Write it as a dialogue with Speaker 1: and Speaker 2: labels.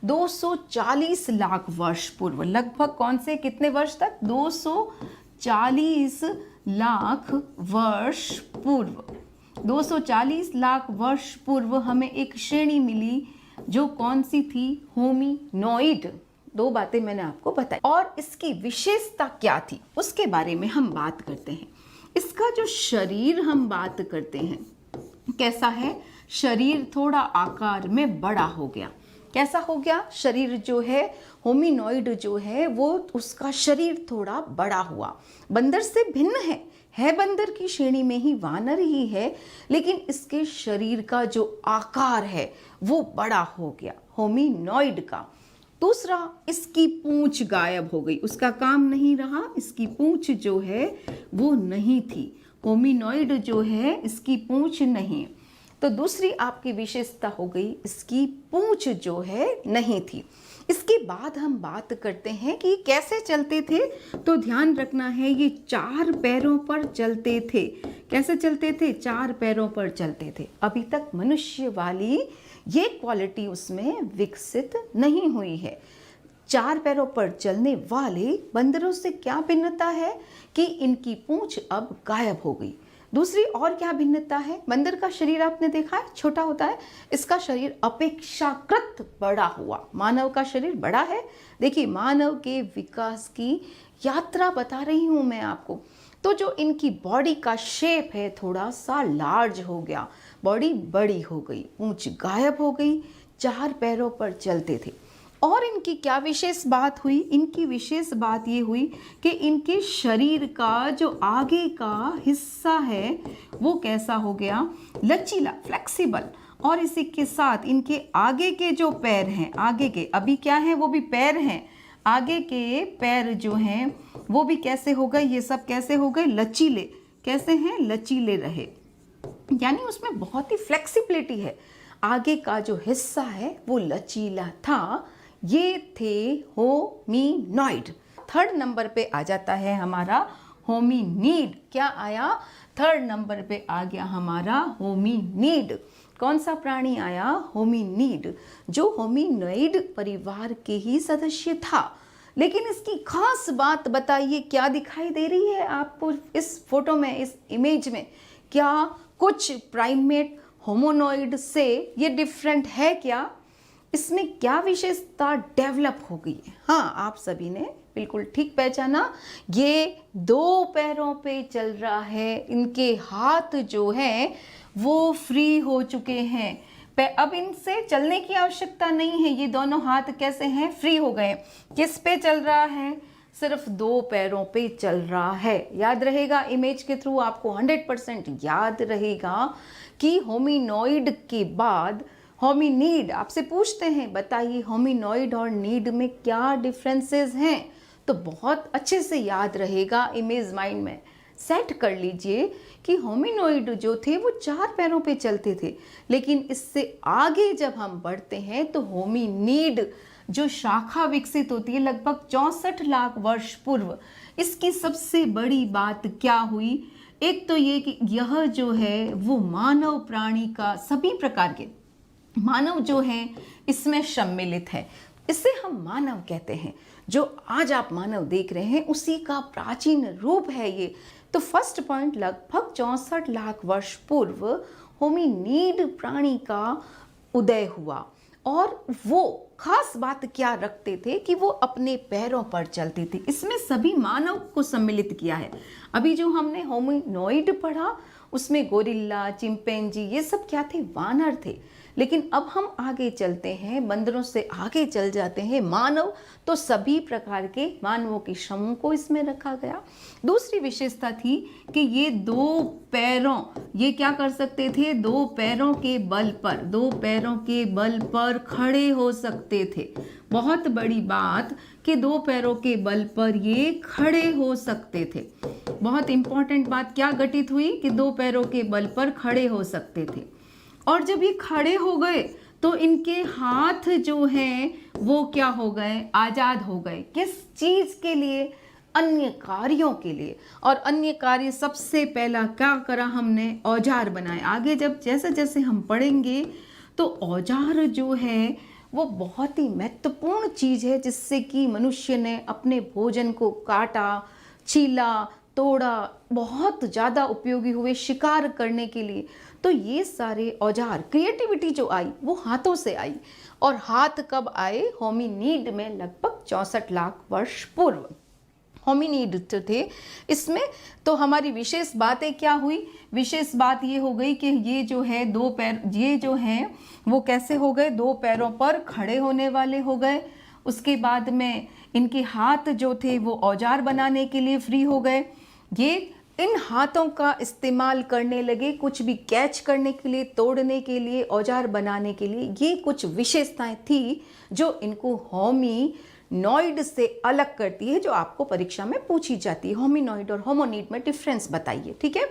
Speaker 1: 240 लाख वर्ष पूर्व, लगभग कौन से कितने वर्ष तक, 240 लाख वर्ष पूर्व, 240 लाख वर्ष पूर्व हमें एक श्रेणी मिली जो कौन सी थी, होमिनॉइड। दो बातें मैंने आपको बताई और इसकी विशेषता क्या थी उसके बारे में हम बात करते हैं। इसका जो शरीर हम बात करते हैं कैसा है, शरीर थोड़ा आकार में बड़ा हो गया। कैसा हो गया, शरीर जो है होमिनॉइड जो है वो उसका शरीर थोड़ा बड़ा हुआ, बंदर से भिन्न है बंदर की श्रेणी में ही, वानर ही है, लेकिन इसके शरीर का जो आकार है वो बड़ा हो गया होमिनॉइड का। दूसरा, इसकी पूंछ गायब हो गई, उसका काम नहीं रहा, इसकी पूंछ जो है वो नहीं थी, होमिनॉइड जो है इसकी पूंछ नहीं। तो दूसरी आपकी विशेषता हो गई, इसकी पूंछ जो है नहीं थी। इसके बाद हम बात करते हैं कि कैसे चलते थे, तो ध्यान रखना है ये 4 पैरों पर चलते थे। कैसे चलते थे, 4 पैरों पर चलते थे। अभी तक मनुष्य वाली ये क्वालिटी उसमें विकसित नहीं हुई है। 4 पैरों पर चलने वाले बंदरों से क्या भिन्नता है कि इनकी पूंछ अब गायब हो गई। दूसरी और क्या भिन्नता है, बंदर का शरीर आपने देखा है छोटा होता है, इसका शरीर अपेक्षाकृत बड़ा हुआ, मानव का शरीर बड़ा है। देखिए मानव के विकास की यात्रा बता रही हूं मैं आपको। तो जो इनकी बॉडी का शेप है थोड़ा सा लार्ज हो गया, बॉडी बड़ी हो गई, पूंछ गायब हो गई, 4 पैरों पर चलते थे। और इनकी क्या विशेष बात हुई, इनकी विशेष बात ये हुई कि इनके शरीर का जो आगे का हिस्सा है वो कैसा हो गया, लचीला, फ्लेक्सिबल। और इसी के साथ इनके आगे के जो पैर हैं, आगे के अभी क्या हैं, वो भी पैर हैं, आगे के पैर जो हैं वो भी कैसे हो गए, ये सब कैसे हो गए, लचीले। कैसे हैं, लचीले रहे, यानी उसमें बहुत ही फ्लेक्सिबिलिटी है। आगे का जो हिस्सा है वो लचीला था। ये थे होमिनॉइड। 3rd नंबर पे आ जाता है हमारा होमिनीड। क्या आया, 3rd नंबर पे आ गया हमारा होमिनीड। कौन सा प्राणी आया, होमिनीड, जो होमिनॉइड परिवार के ही सदस्य था। लेकिन इसकी खास बात बताइए, क्या दिखाई दे रही है आपको इस फोटो में, इस इमेज में, क्या कुछ प्राइमेट होमोनॉइड से ये डिफरेंट है क्या, इसमें क्या विशेषता डेवलप हो गई है। हाँ, आप सभी ने बिल्कुल ठीक पहचाना, ये 2 पैरों पे चल रहा है, इनके हाथ जो हैं वो फ्री हो चुके हैं, अब इनसे चलने की आवश्यकता नहीं है, ये दोनों हाथ कैसे हैं, फ्री हो गए। किस पे चल रहा है, सिर्फ 2 पैरों पे चल रहा है। याद रहेगा, इमेज के थ्रू आपको 100% याद रहेगा कि होमिनॉइड के बाद होमिनीड। आपसे पूछते हैं बताइए होमिनॉइड और नीड में क्या डिफरेंसेस हैं, तो बहुत अच्छे से याद रहेगा, इमेज माइंड में सेट कर लीजिए कि होमिनॉइड जो थे वो 4 पैरों पे चलते थे, लेकिन इससे आगे जब हम बढ़ते हैं तो होमिनीड जो शाखा विकसित होती है लगभग 64 लाख वर्ष पूर्व। इसकी सबसे बड़ी बात क्या हुई, एक तो ये कि यह जो है वो मानव प्राणी का, सभी प्रकार के मानव जो है इसमें सम्मिलित है, इसे हम मानव कहते हैं। जो आज आप मानव देख रहे हैं उसी का प्राचीन रूप है ये। तो फर्स्ट पॉइंट, लगभग 64 लाख वर्ष पूर्व होमिनीड प्राणी का उदय हुआ। और वो खास बात क्या रखते थे कि वो अपने पैरों पर चलते थे। इसमें सभी मानव को सम्मिलित किया है। अभी जो हमने होमिनॉइड पढ़ा उसमें गोरिल्ला, चिंपैंजी, ये सब क्या थे, वानर थे। लेकिन अब हम आगे चलते हैं, बंदरों से आगे चल जाते हैं, मानव, तो सभी प्रकार के मानवों के समूह को इसमें रखा गया। दूसरी विशेषता थी कि ये 2 पैरों, ये क्या कर सकते थे, 2 पैरों के बल पर, 2 पैरों के बल पर खड़े हो सकते थे। बहुत बड़ी बात कि 2 पैरों के बल पर ये खड़े हो सकते थे। बहुत इंपॉर्टेंट बात क्या घटित हुई कि 2 पैरों के बल पर खड़े हो सकते थे। और जब ये खड़े हो गए तो इनके हाथ जो हैं वो क्या हो गए, आजाद हो गए। किस चीज के लिए, अन्य कार्यों के लिए। और अन्य कार्य सबसे पहला क्या करा हमने, औजार बनाए। आगे जब जैसे जैसे हम पढ़ेंगे तो औजार जो है वो बहुत ही महत्वपूर्ण चीज़ है जिससे कि मनुष्य ने अपने भोजन को काटा, छीला, तोड़ा, बहुत ज़्यादा उपयोगी हुए शिकार करने के लिए। तो ये सारे औजार, क्रिएटिविटी जो आई वो हाथों से आई। और हाथ कब आए? होमिनीड में लगभग 64 लाख वर्ष पूर्व होमिनीड जो थे। इसमें तो हमारी विशेष बातें क्या हुई? विशेष बात ये हो गई कि ये जो है दो पैर, ये जो हैं वो कैसे हो गए? दो पैरों पर खड़े होने वाले हो गए। उसके बाद में इनके हाथ जो थे वो औजार बनाने के लिए फ्री हो गए। ये इन हाथों का इस्तेमाल करने लगे कुछ भी कैच करने के लिए, तोड़ने के लिए, औजार बनाने के लिए। ये कुछ विशेषताएं थी जो इनको होमिनॉइड से अलग करती है, जो आपको परीक्षा में पूछी जाती है। होमिनॉइड और होमोनिड में डिफरेंस बताइए, ठीक है।